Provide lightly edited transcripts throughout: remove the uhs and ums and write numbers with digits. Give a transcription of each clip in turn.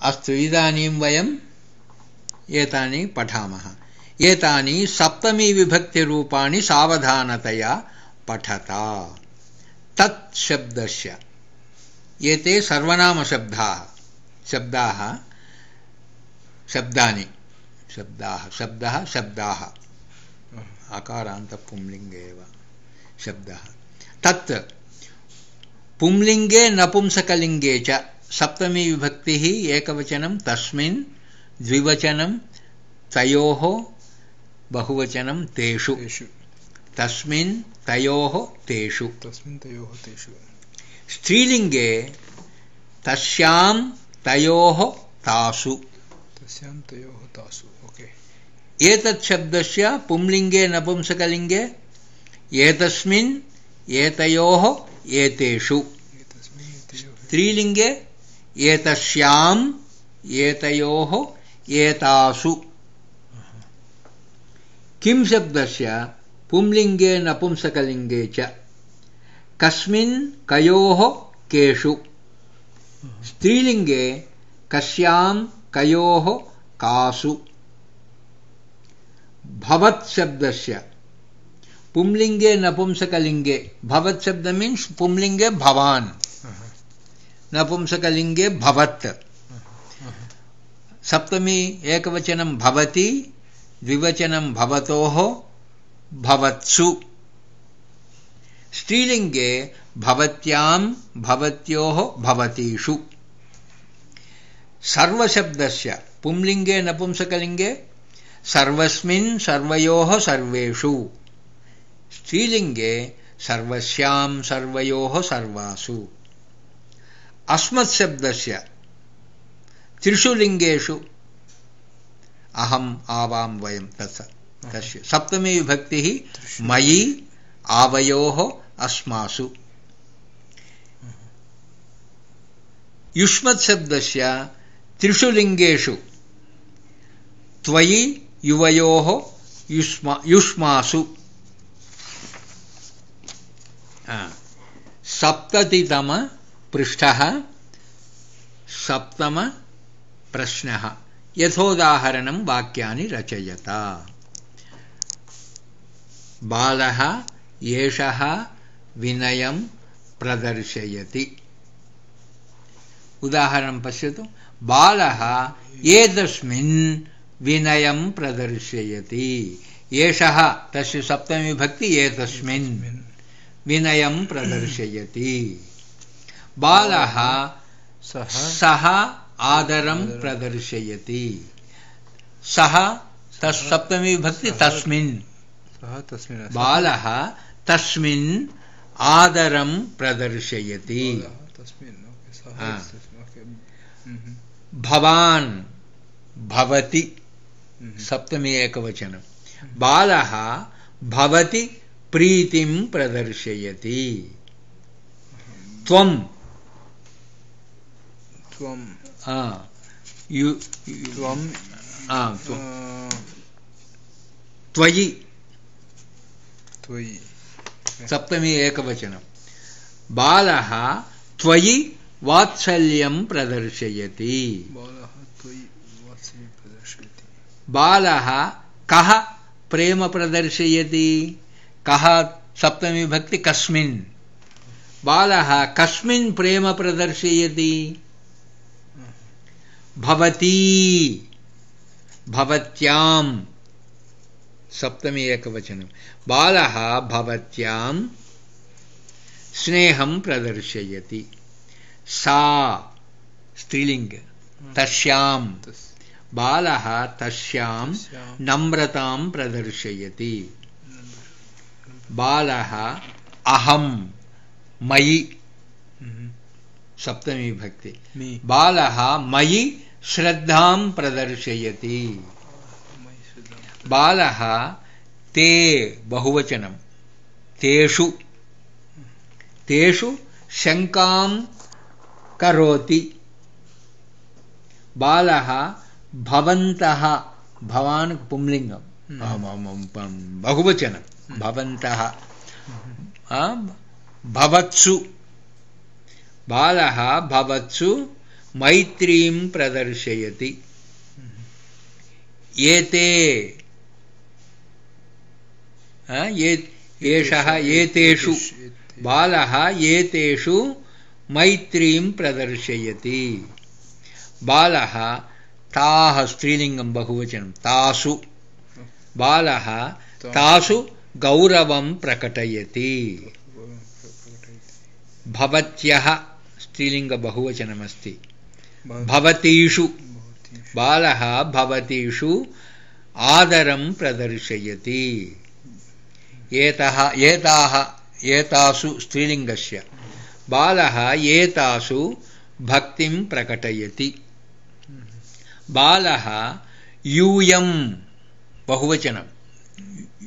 अस्तु इदानीं वयम् एतानि पठामः। एतानि सप्तमी विभक्ति रूपाणि सावधानतया पठता। तत् शब्दस्य एते सर्वनाम शब्दाः अकारान्त पुंलिङ्गे एव शब्दः। तत् पुंलिङ्गे नपुंसकलिङ्गे च सप्तमी विभक्तिः एकवचनं तस्मिन् द्विवचनं तयोः बहुवचनं तेषु तस्मिन् तयोः तेषु स्त्रीलिङ्गे तस्यां तयोः तासु ओके। एतत् शब्दस्य पुंलिङ्गे नपुंसकलिङ्गे एतस्मिन् एतयोः एतेषु स्त्रीलिङ्गे एतस्यां एतयोः एतासु। किं शब्दस्य पुंलिङ्गे नपुंसकलिङ्गे च कस्मिन् कयोः केषु स्त्रीलिङ्गे कस्यां कयोः कासु। भवत् शब्दस्य पुंलिङ्गे नपुंसकलिङ्गे भवत् शब्द मीन्स पुंलिङ्गे भवान् नपुंसकलिङ्गे भवत्। सप्तमी एकवचनं भवति द्विवचनं भवतोः भवत्सु। स्त्रीलिङ्गे भवत्यां भवत्योः भवतीषु। सर्वशब्दस्य पुंलिङ्गे नपुंसकलिङ्गे सर्वस्मिन् सर्वयोः सर्वेषु। स्त्रीलिङ्गे सर्वस्यां सर्वयोः सर्वासु। अस्मत् शब्दस्य त्रिषु लिङ्गेषु अहम् आवां वयं तस्य सप्तमी विभक्तिः मयि आवयोः अस्मासु। युष्मत् शब्दस्य त्रिषु लिङ्गेषु त्वयि युवयोः युष्मासु। सप्ततितम पृष्ठः सप्तम प्रश्नः। यथोदाहरणं वाक्यानि रचयत। बालः एषः विनयं प्रदर्शयति। उदाहरणं पश्यतु। बालः एतस्मिन् विनयं प्रदर्शयति। एषः तस्य सप्तमी विभक्ति एतस्मिन् विनयं प्रदर्शयति। बालः सः आदरं प्रदर्शयति। सः सप्तमी विभक्ति तस्मिन् बालः तस्मिन् आदरं प्रदर्शयति। भवान् भवति सप्तमी एकवचनं। बालः भवति प्रीतिं प्रदर्शयति। त्वं त्वयि सप्तमी एकवचनं। बालः त्वयि वात्सल्यं प्रदर्शयति। बालः कः प्रेम प्रदर्शयति। कः सप्तमी विभक्ति कस्मिन्। बालः कस्मिन् प्रेम प्रदर्शयति। भवती भवत्यां सप्तमी एकवचनं। बालः भवत्यां स्नेहं प्रदर्शयति। सा स्त्रीलिङ्ग तस्यां। बालः तस्यां नम्रतां प्रदर्शयति। बालः अहं मयि सप्तमी विभक्ति। बालः मयि श्रद्धां प्रदर्शयति। बालः ते बहुवचनं तेषु तेषु शङ्कां करोति। बालः भवन्तः भवान् पुंलिङ्गं बहुवचनं भवन्तः भवत्सु। बालः भवत्सु मैत्रीं प्रदर्शयति एते एषः एतेषु बालः एतेषु मैत्रीं प्रदर्शयति बालः ताः स्त्रीलिङ्गं बहुवचनं तासु बालः तासु गौरवं प्रकटयति भवत्यः स्त्रीलिङ्ग बहुवचनमस्ति भवतीषु बालः भवतीषु आदरं प्रदर्शयति एतासु स्त्रीलिङ्गस्य बालः एतासु भक्तिं प्रकटयति बालः यूयं बहुवचनं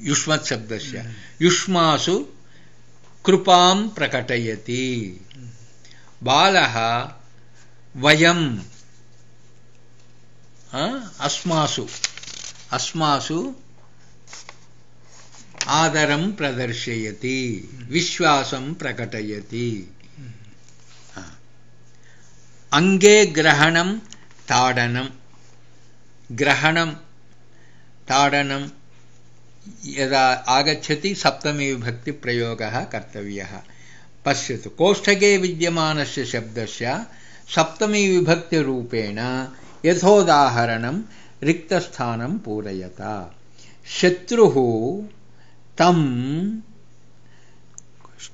युष्मत् शब्दस्य युष्मासु कृपां प्रकटयति बालः वयं अस्मासु आदरं प्रदर्शयति विश्वासं प्रकटयति अंगे ग्रहणं ताडनं ग्रहणं ताडनं यदा आगच्छति सप्तमी विभक्ति प्रयोगः कर्तव्यः पश्यतु कोष्ठके विद्यमानस्य शब्दस्य सप्तमी विभक्ति रूपेण यथोदाहरणं रिक्तस्थानं पूरयता शत्रुः तं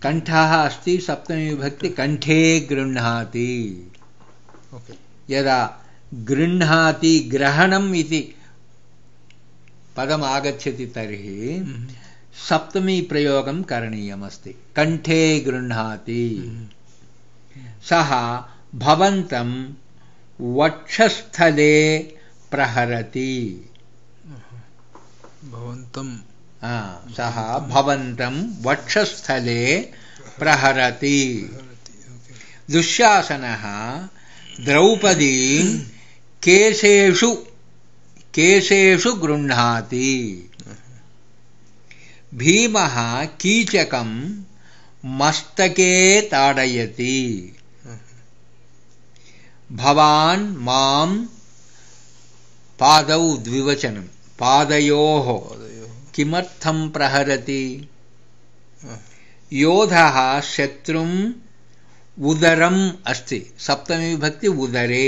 कंठः अस्ति सप्तमी विभक्ति कंठे गृह्णाति यदा गृह्णाति ग्रहणम् इति पदम् आगच्छति तर्हि सप्तमी प्रयोगं करणीयमस्ति कंठे गृह्णाति सः भवन्तं वक्षस्थले प्रहरति भवन्तं सः भवन्तं वक्षस्थले प्रहरति दुःशासनः द्रौपदीं केशेषु गृह्णाति भीमः कीचकं मस्तके ताडयति भवान् मां पादौ द्विवचनं पादयोः किमर्थं प्रहरति योधः शत्रुम् उदरम् अस्ति सप्तमी विभक्ति उदरे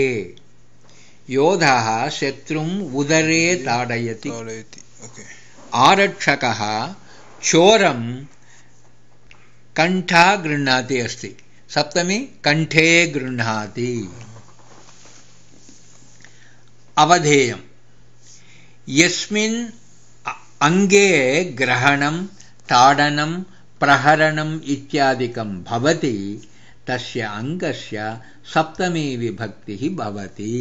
योधः शत्रुम् उदरे ताडयति आरक्षकः चोरं कंठा गृह्णाति अस्ति सप्तमी कंठे गृह्णाति अवधेयं यस्मिन् अंगे ग्रहणं ताडनं प्रहरणम् इत्यादिकं भवति तस्य अंगस्य सप्तमी विभक्तिः भवति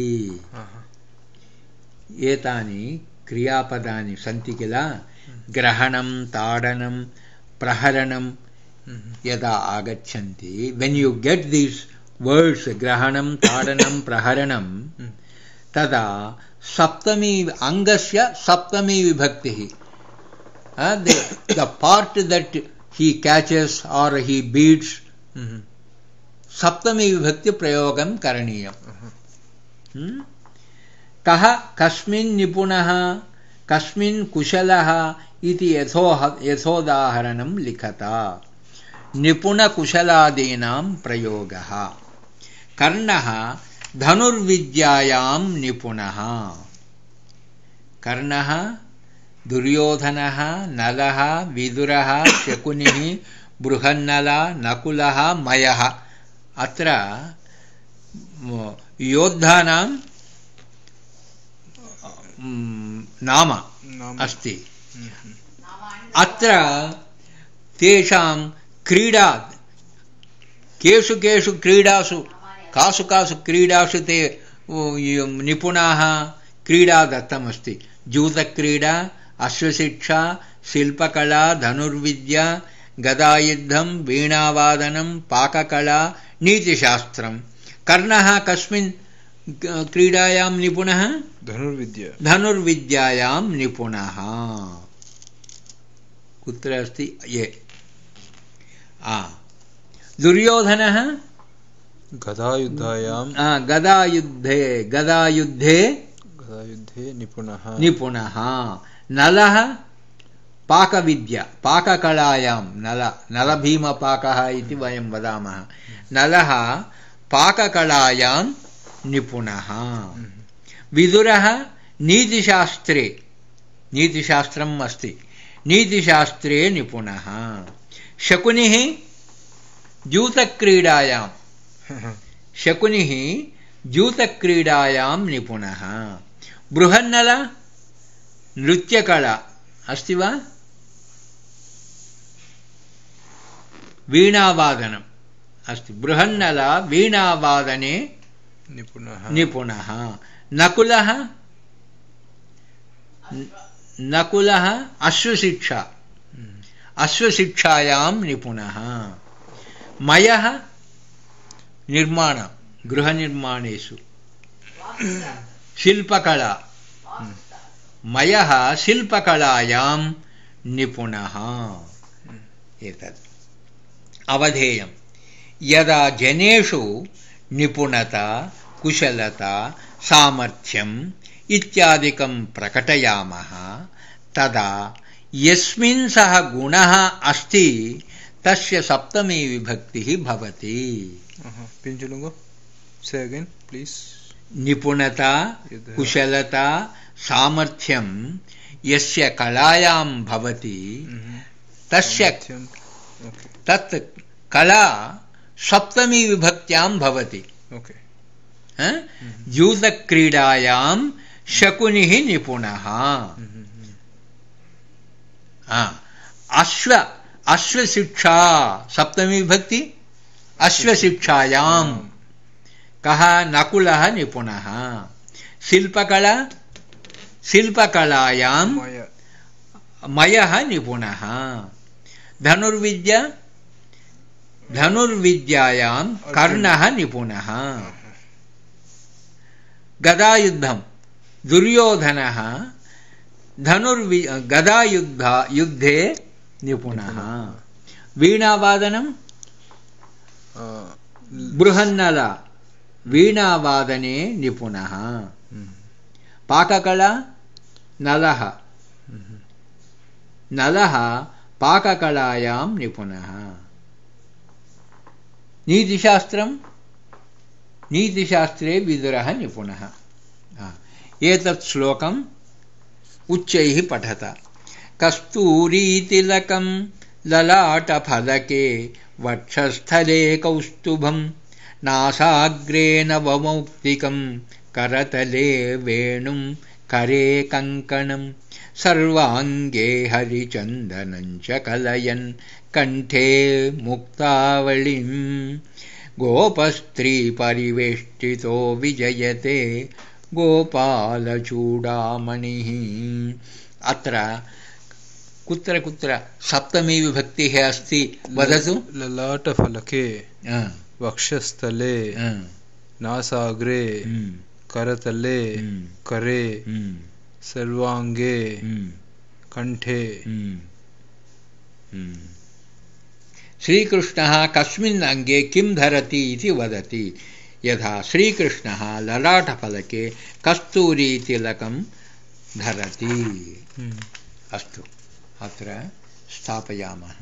एतानि क्रियापदानि सन्ति किल ग्रहणं ताडनं प्रहरणं यदा आगच्छन्ति when you get these words ग्रहणं ताडनं प्रहरणं तदा सप्तमी अंगस्य सप्तमी विभक्तिः the part that he catches or he beats सप्तमी विभक्ति प्रयोगं करणीयम् कः कस्मिन् निपुणः कस्मिन् कुशलः इति यथोदाहरणं लिखता निपुणकुशलादीनां प्रयोगः कर्णः धनुर्विद्यायां निपुणः कर्णः दुर्योधनः नलः विदुरः शकुनिः बृहन्नला नकुलः मयः अत्र योद्धानां नाम अस्ति अत्र तेषां क्रीडा केषु क्रीडासु कासु क्रीडासु ते निपुणाः क्रीडा दत्तमस्ति जूतक्रीडा अश्वशिक्षा शिल्पकला धनुर्विद्या गदायुद्धं वीणावादनं पाककला नीतिशास्त्रं कर्णः कस्मिन् क्रीडायां निपुणः धनुर्विद्यायां निपुणः कुत्र अस्ति ये दुर्योधनः गदायुद्धायां गदायुद्धे निपुणः निपुणः नलः पाकविद्या पाककलायां नलभीमपाकः इति वयं वदामः नलः पाककलायां निपुणः विदुरः नीतिशास्त्रे नीतिशास्त्रम् अस्ति नीतिशास्त्रे निपुणः शकुनिः जूतक्रीडायां निपुणः बृहन्नल नृत्यकला अस्ति वा वीणावादनम् अस्ति बृहन्नल वीणावादने निपुणः नकुलः अश्वशिक्षायां निपुणः मयः निर्माण गृहनिर्माणेषु शिल्पकला मयः शिल्पकलायां निपुणः एतत् अवधेयं यदा जनेषु निपुणता कुशलता सामर्थ्यम् इत्यादिकं प्रकटयामः तदा यस्मिन् सः गुणः अस्ति तस्य सप्तमी विभक्तिः भवति पिंजुलुंगो से अगेन प्लीज निपुणता कुशलता सामर्थ्यं यस्य कलायां भवति तस्य तत् कला सप्तमी विभक्त्यां भवति जूतक्रीडायां शकुनिः निपुणः अश्वशिक्षा सप्तमी विभक्ति अश्वशिक्षायां कः नकुलः निपुणः शिल्पकलायां मयः निपुणः धनुर्विद्यायां कर्णः निपुणः गदायुद्धं दुर्योधनः गदायुद्धे निपुणः वीणावादनं बृहन्नल वीणावादने निपुणः पाककला नलः पाककलायां निपुणः नीतिशास्त्रे विदुरः निपुणः एतत् श्लोकम् उच्चैः पठत कस्तूरीतिलकं ललाटफलके वक्षस्थले कौस्तुभं नासाग्रे नवमौक्तिकं करतले वेणुं करे कङ्कणं सर्वाङ्गे हरिचन्दनं च कलयन् कण्ठे मुक्तावलिं गोपस्त्री परिवेष्टितो विजयते गोपालचूडामणिः अत्र कुत्र कुत्र सप्तमी विभक्तिः अस्ति वदतु ललाटफलके वक्षस्थले नासाग्रे करतले करे सर्वांगे कंठे श्रीकृष्णः कस्मिन् अंगे किं धरति इति वदति यथा श्रीकृष्णः ललाटफलके कस्तूरी तिलकं धरति अस्तु अत्र स्थापयामः।